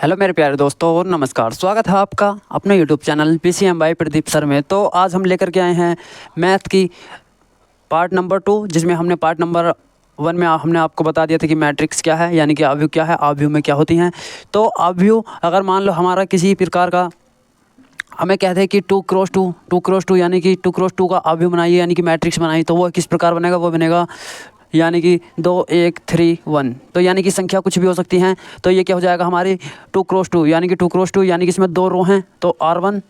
Hello मेरे प्यारे दोस्तों और नमस्कार। स्वागत है आपका अपने YouTube channel PCM by Pradeep sir में। तो आज हम लेकर के आए हैं मैथ की पार्ट नंबर 2, जिसमें हमने पार्ट नंबर 1 में हमने आपको बता दिया था कि मैट्रिक्स क्या है, यानी कि आव्यूह क्या है, आव्यूह में क्या होती हैं। तो आव्यूह अगर मान लो हमारा किसी प्रकार का हमें कहते हैं कि 2x2 यानी कि 2x2 का आव्यूह बनाइए, यानी कि मैट्रिक्स बनाइए, तो वो किस प्रकार बनेगा, वो बनेगा यानी कि 2 1 3 1। तो यानी कि संख्या कुछ भी हो सकती हैं। तो ये क्या हो जाएगा हमारी 2x2 यानी कि 2x2 यानी कि इसमें 2 रो हैं तो R1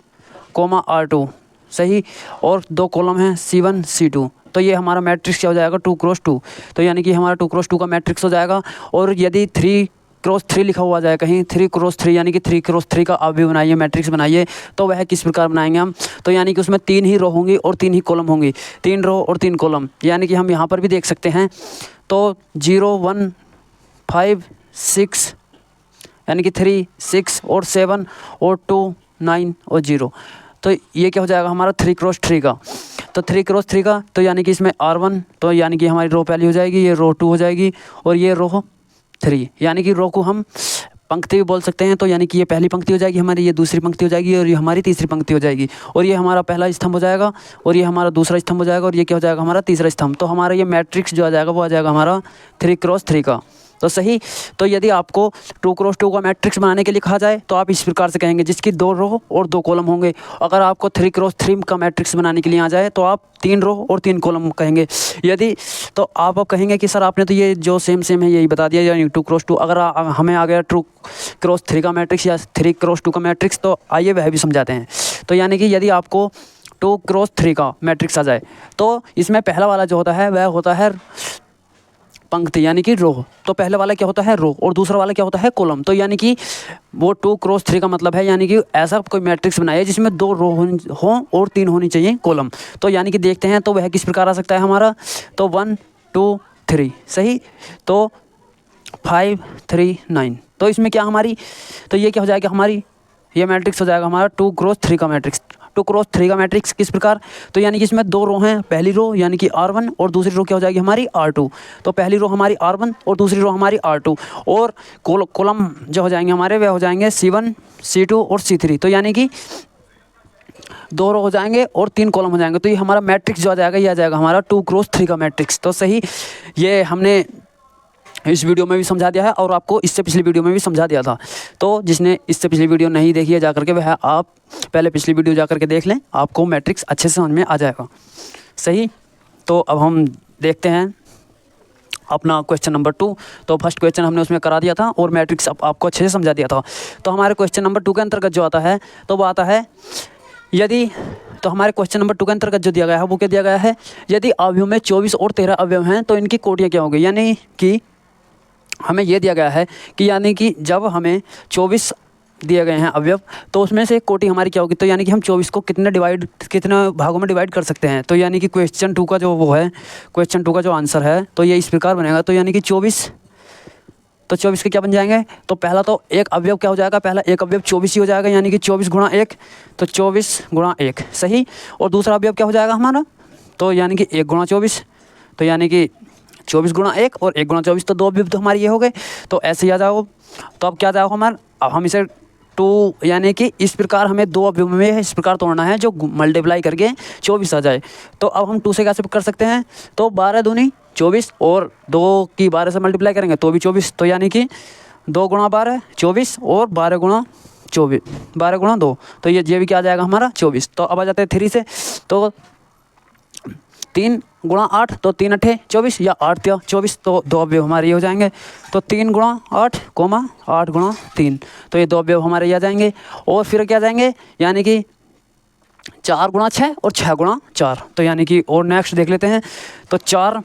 R2 सही, और 2 कॉलम हैं C1 C2। तो ये हमारा मैट्रिक्स क्या हो जाएगा 2x2। तो यानी कि हमारा 2x2 का मैट्रिक्स हो जाएगा। और यदि 3x3 लिखा हुआ जाए कहीं, 3x3 यानी कि 3x3 का आव्यूह बनाइए, मैट्रिक्स बनाइए, तो वह किस प्रकार बनाएंगे हम। तो यानी कि उसमें 3 ही रो होंगी और 3 ही कॉलम होंगी, 3 रो और 3 कॉलम। यानी कि हम यहाँ पर भी देख सकते हैं तो 0 1 5 6 यानी कि 3 6 और 7 और 2 9 और 0। तो ये क्या हो जाएगा हमारा 3x3 का। तो 3x3 का तो यानी कि इसमें R1 तो यानी कि हमारी रो पहली हो जाएगी, ये रो 2 हो जाएगी और ये रो 3, यानी कि रो को हम पंक्ति भी बोल सकते हैं। तो यानी कि ये पहली पंक्ति हो जाएगी हमारी, ये दूसरी पंक्ति हो जाएगी और ये हमारी तीसरी पंक्ति हो जाएगी, और ये हमारा पहला स्तंभ हो जाएगा और ये हमारा दूसरा स्तंभ हो जाएगा और ये क्या हो जाएगा हमारा तीसरा स्तंभ। तो हमारा ये मैट्रिक्स जो आ जाएगा वो आ जाएगा हमारा 3x3 का। तो सही। तो यदि आपको 2x2 का मैट्रिक्स बनाने के लिए कहा जाए तो आप इस प्रकार से कहेंगे, जिसकी 2 रो और 2 कॉलम होंगे। अगर आपको 3x3 का मैट्रिक्स बनाने के लिए आ जाए तो आप 3 रो और 3 कॉलम कहेंगे। यदि तो आप अब कहेंगे कि सर आपने तो ये जो सेम है यही बता दिया, यानी 2x2। अगर हमें आ गया 2x3 का मैट्रिक्स या 3x2 का मैट्रिक्स, तो आइए वह भी समझाते हैं। तो यानी कि यदि आपको 2x3 का मैट्रिक्स आ जाए तो इसमें पहला वाला जो होता है वह होता है पंक्ति यानी कि रो। तो पहले वाला क्या होता है रो और दूसरा वाला क्या होता है कॉलम। तो यानी कि वो 2x3 का मतलब है, यानी कि ऐसा कोई मैट्रिक्स बनाइए जिसमें 2 रो हो और 3 होनी चाहिए कॉलम। तो यानी कि देखते हैं तो वह किस प्रकार आ सकता है हमारा। तो 1 2 3 सही, तो 5 3 9। तो इसमें क्या हमारी, तो ये क्या हो जाएगा हमारी, ये मैट्रिक्स हो जाएगा हमारा 2x3 का मैट्रिक्स। 2x3 का मैट्रिक्स किस प्रकार, तो यानी कि इसमें 2 रो हैं, पहली रो यानी कि R1 और दूसरी रो क्या हो जाएगी हमारी R2। तो पहली रो हमारी R1 और दूसरी रो हमारी R2, और कॉलम जो हो जाएंगे हमारे वे हो जाएंगे C1 C2 और C3। तो यानी कि 2 रो हो जाएंगे और 3 कॉलम हो जाएंगे। तो ये हमारा मैट्रिक्स जो आ जाएगा ये आ जाएगा हमारा 2x3 का मैट्रिक्स। तो सही, ये हमने इस वीडियो में भी समझा दिया है और आपको इससे पिछली वीडियो में भी समझा दिया था। तो जिसने इससे पिछली वीडियो नहीं देखी है जाकर के वह आप पहले पिछली वीडियो जाकर के देख लें, आपको मैट्रिक्स अच्छे से समझ में आ जाएगा। सही। तो अब हम देखते हैं अपना क्वेश्चन नंबर 2। तो फर्स्ट क्वेश्चन हमने उसमें करा दिया था और मैट्रिक्स आपको अच्छे से समझा दिया था। तो हमारे क्वेश्चन नंबर 2 के अंतर्गत जो आता है तो वो आता है यदि, तो हमारे क्वेश्चन नंबर 2 के अंतर्गत जो दिया गया है वो क्या दिया गया है, यदि अवयव में 24 और 13 अवयव हैं तो इनकी कोटियाँ क्या होंगी। यानी कि हमें ये दिया गया है कि यानी कि जब हमें 24 दिए गए हैं अवयव तो उसमें से कोटि हमारी क्या होगी। तो यानी कि हम 24 को कितने भागों में डिवाइड कर सकते हैं। तो यानी कि क्वेश्चन 2 का जो वो है, क्वेश्चन 2 का जो आंसर है तो ये इस प्रकार बनेगा। तो यानी कि 24, तो 24 के क्या बन जाएंगे, तो पहला तो एक अवयव क्या हो जाएगा, पहला एक अवयव 24 ही हो जाएगा, यानी कि 24 गुणा 1, तो 24 गुणा 1 सही। और दूसरा अवयव क्या हो जाएगा हमारा, तो यानी कि 1 गुणा 24, तो यानी कि 24 गुणा 1 और 1 गुणा 24, तो 2 अवयव तो हमारे ये हो गए। तो ऐसे ही आ जाओ। तो अब क्या जाओ हमारा, अब हम इसे 2 यानी कि इस प्रकार हमें 2 अवयव में इस प्रकार तोड़ना है जो मल्टीप्लाई करके 24 आ जाए। तो अब हम 2 से कैसे कर सकते हैं, तो 12 दूनी 24 और 2 की 12 से मल्टीप्लाई करेंगे तो भी 24। तो यानी कि 2 गुणा 12 24 और 12 गुणा 24, 12 गुणा 2, तो ये भी क्या आ जाएगा हमारा 24। तो अब आ जाते हैं 3 से, तो 3 गुणा 8, तो 3 अठे 24 या 8 त्या 24, तो 2 अवयव हमारे ये हो जाएंगे। तो 3 गुणा 8 कोमा 8 गुणा 3, तो ये 2 अवयव हमारे ये आ जाएंगे। और फिर क्या जाएंगे, यानी कि 4 गुणा 6 और 6 गुणा 4, तो यानी कि और नेक्स्ट देख लेते हैं। तो 4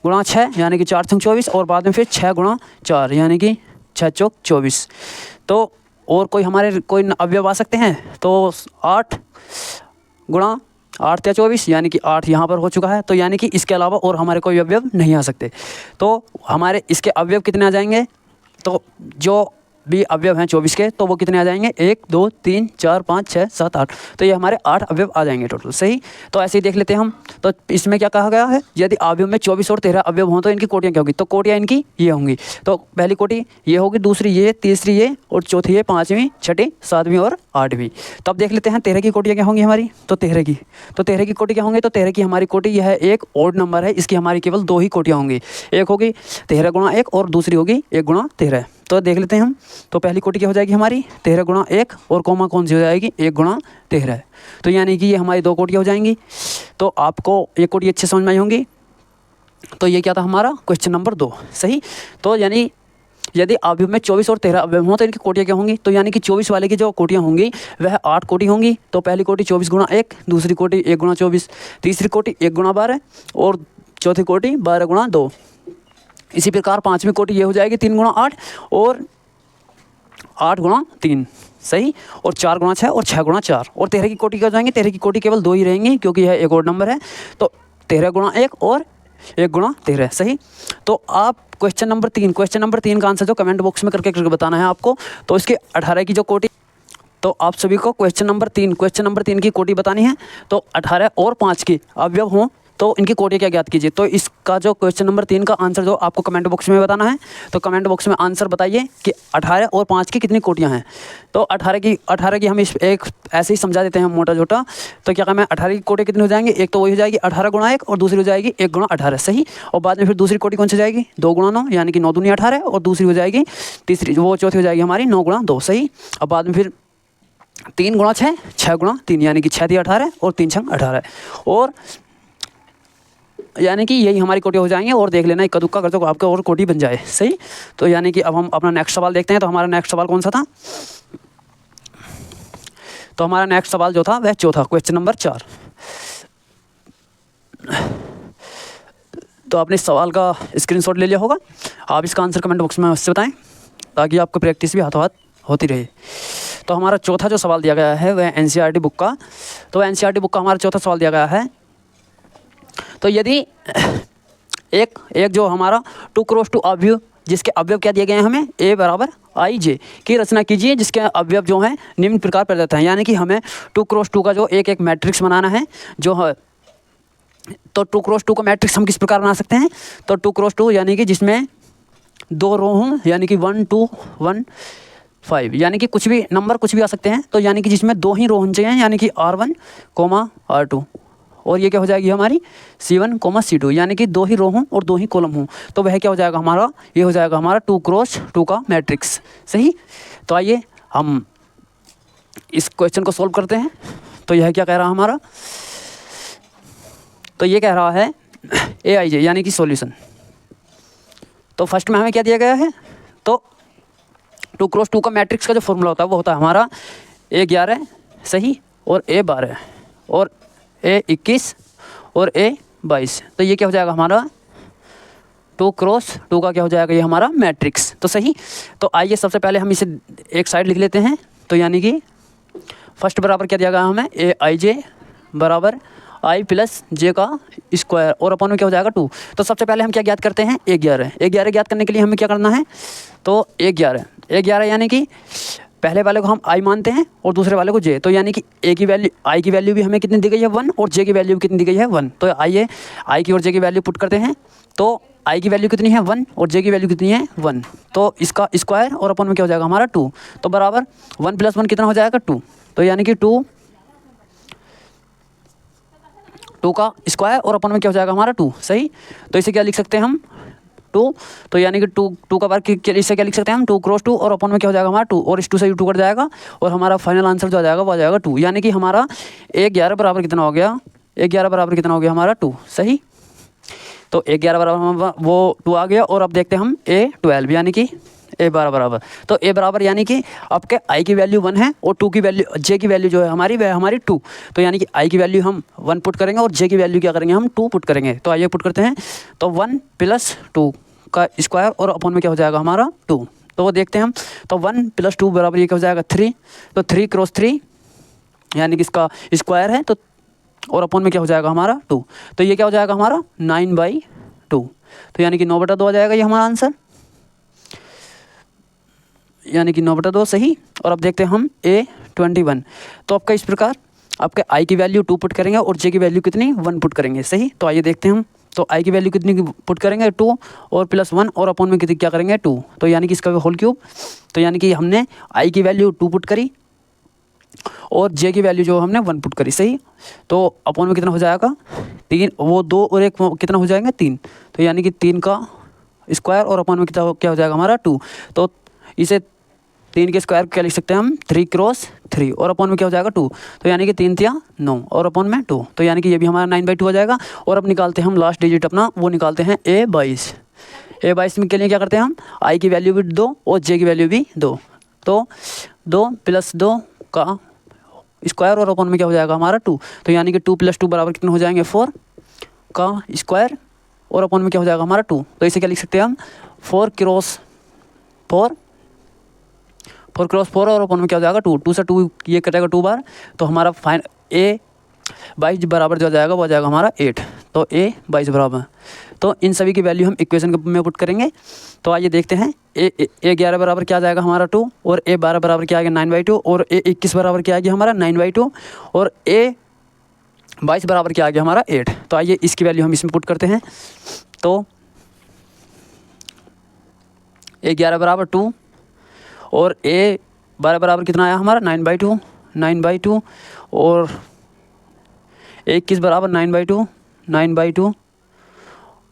गुणा 6 यानी कि 4 छंग 24 और बाद में फिर 6 गुणा 4 यानी कि 6 चौक 24। तो और कोई हमारे कोई अवयव आ सकते हैं, तो 8 गुणा 8 त्या 24 यानी कि 8 यहाँ पर हो चुका है। तो यानी कि इसके अलावा और हमारे कोई अवयव नहीं आ सकते। तो हमारे इसके अवयव कितने आ जाएंगे, तो जो भी अवयव हैं 24 के, तो वो कितने आ जाएंगे, 1 2 3 4 5 6 7 8, तो ये हमारे 8 अवयव आ जाएंगे टोटल। सही, तो ऐसे ही देख लेते हैं हम। तो इसमें क्या कहा गया है, यदि अवयव में 24 और 13 अवयव हों तो इनकी कोटियाँ क्या होगी, तो कोटियाँ इनकी ये होंगी। तो पहली कोटि ये होगी, दूसरी ये, तीसरी ये, और चौथी ये, पाँचवीं, छठी, सातवीं और आठवीं। तो अब देख लेते हैं 13 की कोटियाँ क्या होंगी हमारी, तो 13 की कोटि क्या होंगे, तो 13 की हमारी कोटि यह एक ओड नंबर है, इसकी हमारी केवल 2 ही कोटियाँ होंगी। एक होगी 13 गुणा 1 और दूसरी होगी 1 गुणा 13। तो देख लेते हैं हम। तो पहली कोटि क्या हो जाएगी हमारी 13 गुणा 1 और कोमा कौन सी हो जाएगी 1 गुणा 13। तो यानी कि ये हमारी 2 कोटियाँ हो जाएंगी। तो आपको ये कोटि अच्छे समझ में आई होंगी। तो ये क्या था हमारा क्वेश्चन नंबर 2। सही, तो यानी यदि अवयव में 24 और 13 अवयव हों तो इनकी कोटियाँ क्या होंगी, तो यानी कि 24 वाले की जो कोटियाँ होंगी वह 8 कोटि होंगी। तो पहली कोटि 24 गुणा 1, दूसरी कोटि 1 गुणा 24, तीसरी कोटि 1 गुणा 12 और चौथी कोटि 12 गुणा 2। इसी प्रकार पाँचवीं कोटि ये हो जाएगी 3 गुणा 8 और 8 गुणा 3। सही, और 4 गुणा 6 और 6 गुणा 4। और 13 की कोटि क्या हो जाएंगे, 13 की कोटि केवल 2 ही रहेंगी क्योंकि यह एक और नंबर है। तो 13 गुणा 1 और 1 गुणा 13। सही, तो आप क्वेश्चन नंबर 3 का आंसर जो कमेंट बॉक्स में करके बताना है आपको। तो इसके 18 की जो कोटि, तो आप सभी को क्वेश्चन नंबर 3 की कोटि बतानी है। तो 18 और 5 की अवयव हों तो इनकी कोटि क्या ज्ञात कीजिए। तो इसका जो क्वेश्चन नंबर 3 का आंसर जो आपको कमेंट बॉक्स में बताना है, तो कमेंट बॉक्स में आंसर बताइए कि 18 और 5 की कितनी कोटियाँ हैं। तो 18 की हम इस एक ऐसे ही समझा देते हैं मोटा छोटा। तो क्या कहना है 18 की कोटि कितनी हो जाएंगी, एक तो वही हो जाएगी 18 गुणा 1 और दूसरी हो जाएगी 1 गुणा 18। सही, और बाद में फिर दूसरी कोटि कौन सी जाएगी 2 गुणा 9 यानी कि 9 दूनी 18 और दूसरी हो जाएगी तीसरी वो चौथी हो जाएगी हमारी 9 गुणा 2। सही, और बाद में फिर 3 गुणा 6, 6 गुणा 3 यानी कि 6 × 18 और 3 × 18 और यानी कि यही हमारी कोटि हो जाएंगे। और देख लेना इक्का दुक्का कर दो आपका और कोटि बन जाए। सही, तो यानी कि अब हम अपना नेक्स्ट सवाल देखते हैं। तो हमारा नेक्स्ट सवाल कौन सा था, तो हमारा नेक्स्ट सवाल जो था वह चौथा क्वेश्चन नंबर 4। तो आपने इस सवाल का स्क्रीनशॉट ले लिया होगा। आप इसका आंसर कमेंट बॉक्स में उससे बताएं ताकि आपको प्रैक्टिस भी हाथों हाथ होती रहे। तो हमारा चौथा जो सवाल दिया गया है वह एनसीईआरटी बुक का। तो एनसीईआरटी बुक का हमारा चौथा सवाल दिया गया है। तो यदि एक जो हमारा 2x2 अवयव जिसके अवयव क्या दिए गए हैं हमें a बराबर IJ की रचना कीजिए जिसके अवयव जो हैं निम्न प्रकार प्रदत्त हैं। यानी कि हमें 2x2 का जो एक मैट्रिक्स बनाना है जो है। तो 2x2 का मैट्रिक्स हम किस प्रकार बना सकते हैं, तो 2x2 यानी कि जिसमें 2 रो हों यानी कि 1 2 1 5 यानी कि कुछ भी नंबर कुछ भी आ सकते हैं। तो यानी कि जिसमें 2 ही रो होने चाहिए यानी कि R1, R2 और ये क्या हो जाएगी हमारी C1, C2 यानी कि 2 ही रो हों और 2 ही कॉलम हों। तो वह क्या हो जाएगा हमारा, ये हो जाएगा हमारा 2x2 का मैट्रिक्स। सही, तो आइए हम इस क्वेश्चन को सॉल्व करते हैं। तो यह क्या कह रहा है हमारा, तो ये कह रहा है AIJ यानी कि सॉल्यूशन। तो फर्स्ट में हमें क्या दिया गया है, तो 2x2 का मैट्रिक्स का जो फॉर्मूला होता है वो होता है हमारा A11 सही और A12 और A21 और A22। तो ये क्या हो जाएगा हमारा 2x2 का क्या हो जाएगा ये हमारा मैट्रिक्स। तो सही, तो आइए सबसे पहले हम इसे एक साइड लिख लेते हैं। तो यानी कि फर्स्ट बराबर क्या दिया गया हमें AIJ बराबर I प्लस J का स्क्वायर और अपन में क्या हो जाएगा 2। तो सबसे पहले हम क्या ज्ञात करते हैं A11 ज्ञात करने के लिए हमें क्या करना है, तो A11 यानी कि पहले वाले को हम I मानते हैं और दूसरे वाले को J। तो यानी कि I की वैल्यू भी हमें कितनी दी गई है 1 और J की वैल्यू भी कितनी दी गई है 1। तो आइए I की और J की वैल्यू पुट करते हैं। तो I की वैल्यू कितनी है 1 और J की वैल्यू कितनी है 1। तो इसका स्क्वायर और अपन में क्या हो जाएगा हमारा 2। तो बराबर 1 + 1 कितना हो जाएगा 2। तो यानी कि 2 का स्क्वायर और अपन में क्या हो जाएगा हमारा 2। सही, तो इसे क्या लिख सकते हैं हम 2। तो यानी कि 2 का बार इससे क्या लिख सकते हैं हम 2x2 और अपन में क्या हो जाएगा हमारा 2 और इस 2 से 2 कट जाएगा और हमारा फाइनल आंसर जो आ जाएगा वो आ जाएगा 2। यानी कि हमारा A11 बराबर कितना हो गया, A11 बराबर कितना हो गया हमारा 2। सही, तो A11 बराबर वो 2 आ गया। और अब देखते हैं हम A12 यानी कि A12 बराबर, तो A बराबर यानी कि आपके I की वैल्यू 1 है और 2 की वैल्यू J की वैल्यू जो है हमारी वह हमारी 2। तो यानी कि I की वैल्यू हम 1 पुट करेंगे और J की वैल्यू क्या करेंगे हम 2 पुट करेंगे। तो आइए पुट करते हैं। तो 1 + 2 का स्क्वायर और अपन में क्या हो जाएगा हमारा 2। तो वो देखते हैं हम। तो 1 + 2 बराबर ये क्या हो जाएगा 3। तो 3 × 3 यानी कि इसका स्क्वायर है तो और अपन में क्या हो जाएगा हमारा 2। तो ये क्या हो जाएगा हमारा 9/2। तो यानी कि 9/2 आ जाएगा ये हमारा आंसर। यानी कि 9/2 सही। और अब देखते हैं हम A21। तो आपका इस प्रकार आपके आई की वैल्यू 2 पुट करेंगे और जे की वैल्यू कितनी 1 पुट करेंगे सही। तो आइए देखते हैं हम। तो आई की वैल्यू कितनी पुट करेंगे 2 और +1 और अपॉन में कितनी क्या करेंगे 2, तो यानी कि इसका होल क्यूब। तो यानी कि हमने आई की वैल्यू 2 पुट करी और जे की वैल्यू जो हमने 1 पुट करी सही। तो अपॉन में कितना हो जाएगा 3, वो 2 और 1 कितना हो जाएंगे 3, तो यानी कि 3 का स्क्वायर और अपॉन में कितना क्या हो जाएगा हमारा 2। तो इसे 3 के स्क्वायर क्या लिख सकते हैं हम 3 × 3 और अपॉन में क्या हो जाएगा 2, तो यानी कि 3 × 9 और अपॉन में 2, तो यानी कि ये भी हमारा 9/2 हो जाएगा। और अब निकालते हैं हम लास्ट डिजिट अपना, वो निकालते हैं A22 में के लिए क्या करते हैं हम आई की वैल्यू भी 2 और जे की वैल्यू भी 2, तो 2 + 2 का स्क्वायर और अपॉन में क्या हो जाएगा हमारा 2, तो यानी कि 2 + 2 बराबर कितने हो जाएंगे 4 का स्क्वायर और अपॉन में क्या हो जाएगा हमारा 2। तो इसे क्या लिख सकते हैं हम 4 × 4 और अपॉन में क्या हो जाएगा 2, 2 से 2 ये कटेगा 2 बार, तो हमारा A22 बराबर जो हो जाएगा वो आ जाएगा हमारा 8। तो A22 बराबर, तो इन सभी की वैल्यू हम इक्वेशन में पुट करेंगे। तो आइए देखते हैं A11 बराबर क्या आ जाएगा हमारा 2 और A12 बराबर क्या आ गया 9/2 और A21 बराबर क्या आ गया हमारा 9/2 और A22 बराबर क्या आ गया हमारा 8। तो आइए इसकी वैल्यू हम इसमें पुट करते हैं। तो A11 बराबर 2 और A12 बराबर कितना आया हमारा 9/2 और A21 बराबर 9/2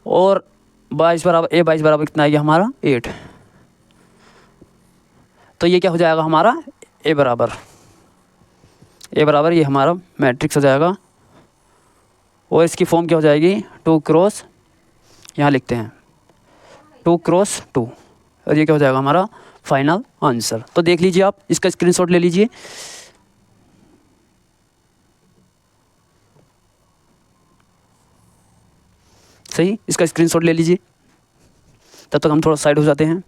और A22 बराबर कितना आ गया हमारा 8। तो ये क्या हो जाएगा हमारा A बराबर ये हमारा मैट्रिक्स हो जाएगा और इसकी फॉर्म क्या हो जाएगी 2 × यहाँ लिखते हैं 2 × 2 और ये क्या हो जाएगा हमारा फाइनल आंसर। तो देख लीजिए आप, इसका स्क्रीनशॉट ले लीजिए। सही, इसका स्क्रीनशॉट ले लीजिए, तब तक हम थोड़ा साइड हो जाते हैं।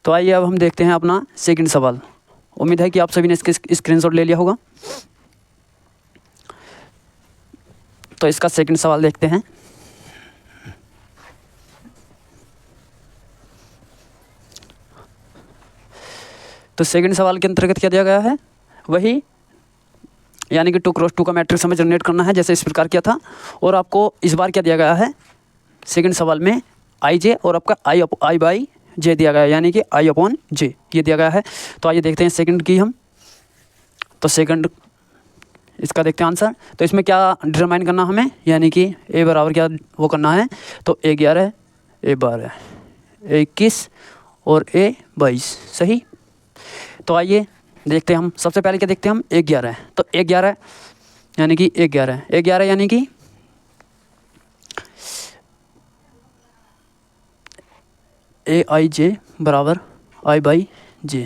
तो आइए अब हम देखते हैं अपना सेकंड सवाल। उम्मीद है कि आप सभी ने इसके स्क्रीनशॉट ले लिया होगा। तो इसका सेकंड सवाल देखते हैं। तो सेकंड सवाल के अंतर्गत क्या दिया गया है, वही यानी कि 2 × 2 का मैट्रिक्स हमें जनरेट करना है जैसे इस प्रकार किया था। और आपको इस बार क्या दिया गया है सेकंड सवाल में I/J और आपका I/J दिया गया है, यानी कि I/J ये दिया गया है। तो आइए देखते हैं सेकंड की हम। तो सेकंड इसका देखते हैं आंसर। तो इसमें क्या डिटरमाइन करना हमें, यानी कि A बराबर क्या वो करना है, तो A11 A12 A21 और A22 सही। तो आइए देखते हैं हम। सबसे पहले क्या देखते हैं हम A11। तो A11 यानी कि A11 यानी कि A/J बराबर I/J,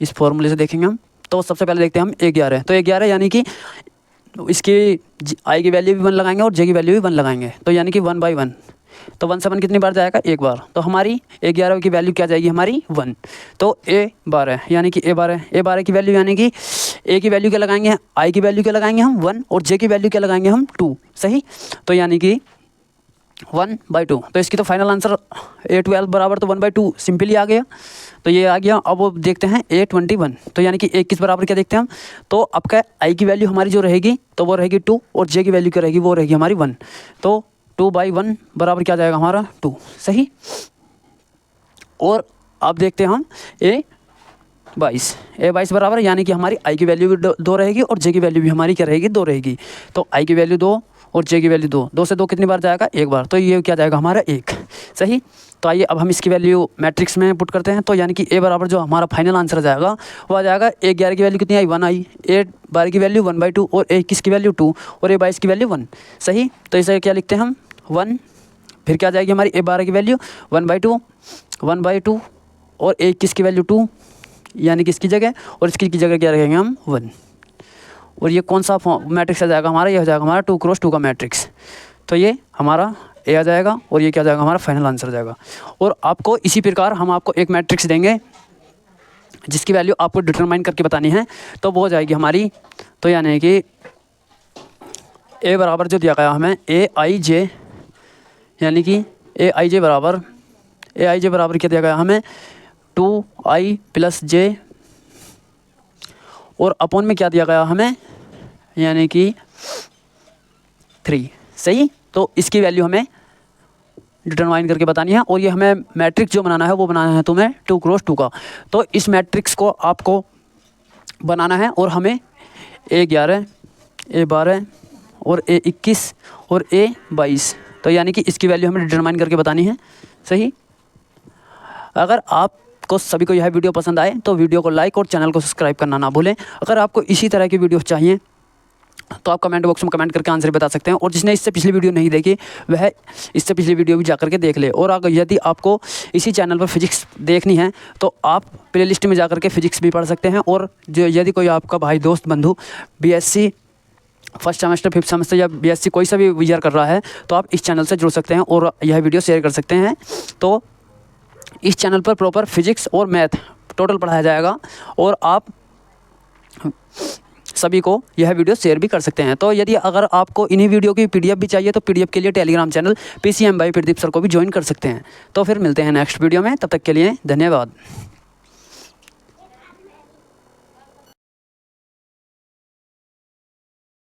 इस फॉर्मूले से देखेंगे हम। तो सबसे पहले देखते हैं हम A11। तो A11 यानी कि इसकी I की वैल्यू भी 1 लगाएंगे और J की वैल्यू भी 1 लगाएंगे, तो यानी कि 1/1। तो 1 से 1 कितनी बार जाएगा, एक बार। तो हमारी A11 की वैल्यू क्या जाएगी हमारी 1। तो A12 यानी कि A12 की वैल्यू, यानी कि A की वैल्यू क्या लगाएंगे, I की वैल्यू क्या लगाएंगे हम 1 और J की वैल्यू क्या लगाएंगे हम 2 सही। तो यानी कि 1/2। तो इसकी तो फाइनल आंसर A12 बराबर तो 1/2 सिंपली आ गया। तो ये आ गया। अब वो देखते हैं A21। तो यानी कि A21 बराबर क्या देखते हैं हम, तो आपका I की वैल्यू हमारी जो रहेगी तो वो रहेगी 2 और J की वैल्यू क्या रहेगी, वो रहेगी हमारी 1। तो 2/1 बराबर क्या जाएगा हमारा 2 सही। और अब देखते हैं हम A22 बराबर, यानी कि हमारी I की वैल्यू भी 2 रहेगी और J की वैल्यू भी हमारी क्या रहेगी 2 रहेगी। तो I की वैल्यू 2 और J की वैल्यू 2 से 2 कितनी बार जाएगा, एक बार। तो ये क्या जाएगा हमारा 1 सही। तो आइए अब हम इसकी वैल्यू मैट्रिक्स में पुट करते हैं। तो यानी कि A बराबर जो हमारा फाइनल आंसर जाएगा वो आ जाएगा A11 की वैल्यू कितनी आई 1 आई, A12 की वैल्यू 1/2 और A21 की वैल्यू 2 और A22 की वैल्यू 1 सही। तो इसे क्या लिखते हैं हम 1, फिर क्या जाएगी हमारी A12 की वैल्यू 1/2 और A21 की वैल्यू 2, यानी कि इसकी जगह, और इसकी जगह क्या रखेंगे हम 1। और ये कौन सा मैट्रिक्स आ जाएगा हमारा, ये हो जाएगा हमारा 2 × 2 का मैट्रिक्स। तो ये हमारा A आ जाएगा और ये क्या जाएगा हमारा फाइनल आंसर जाएगा। और आपको इसी प्रकार हम आपको एक मैट्रिक्स देंगे जिसकी वैल्यू आपको डिटरमाइन करके बतानी है। तो वो हो जाएगी हमारी, तो यानी कि A बराबर जो दिया गया हमें A/J, यानी कि A/J बराबर ए आई जे बराबर क्या दिया गया हमें 2i + j, और अपॉन में क्या दिया गया हमें, यानी कि 3। सही, तो इसकी वैल्यू हमें डिटरमाइन करके बतानी है। और ये हमें मैट्रिक्स जो बनाना है वो बनाना है तुम्हें 2 × 2 का। तो इस मैट्रिक्स को आपको बनाना है और हमें A11, A12 और A21 और A22, तो यानी कि इसकी वैल्यू हमें डिटरमाइन करके बतानी है। सही, अगर आपको सभी को यह वीडियो पसंद आए तो वीडियो को लाइक और चैनल को सब्सक्राइब करना ना भूलें। अगर आपको इसी तरह की वीडियो चाहिए तो आप कमेंट बॉक्स में कमेंट करके आंसर बता सकते हैं। और जिसने इससे पिछली वीडियो नहीं देखी वह इससे पिछली वीडियो भी जाकर के देख ले। और अगर यदि आपको इसी चैनल पर फिजिक्स देखनी है तो आप प्लेलिस्ट में जाकर के फिजिक्स भी पढ़ सकते हैं। और जो यदि कोई आपका भाई दोस्त बंधु BSc first semester, 5th semester या BSc कोई सा भी ईयर कर रहा है तो आप इस चैनल से जुड़ सकते हैं और यह वीडियो शेयर कर सकते हैं। तो इस चैनल पर प्रॉपर फिजिक्स और मैथ टोटल पढ़ाया जाएगा और आप सभी को यह वीडियो शेयर भी कर सकते हैं। तो यदि अगर आपको इन्हीं वीडियो की PDF भी चाहिए तो PDF के लिए Telegram channel PCM by Pradeep sir को भी ज्वाइन कर सकते हैं। तो फिर मिलते हैं नेक्स्ट वीडियो में, तब तक के लिए धन्यवाद।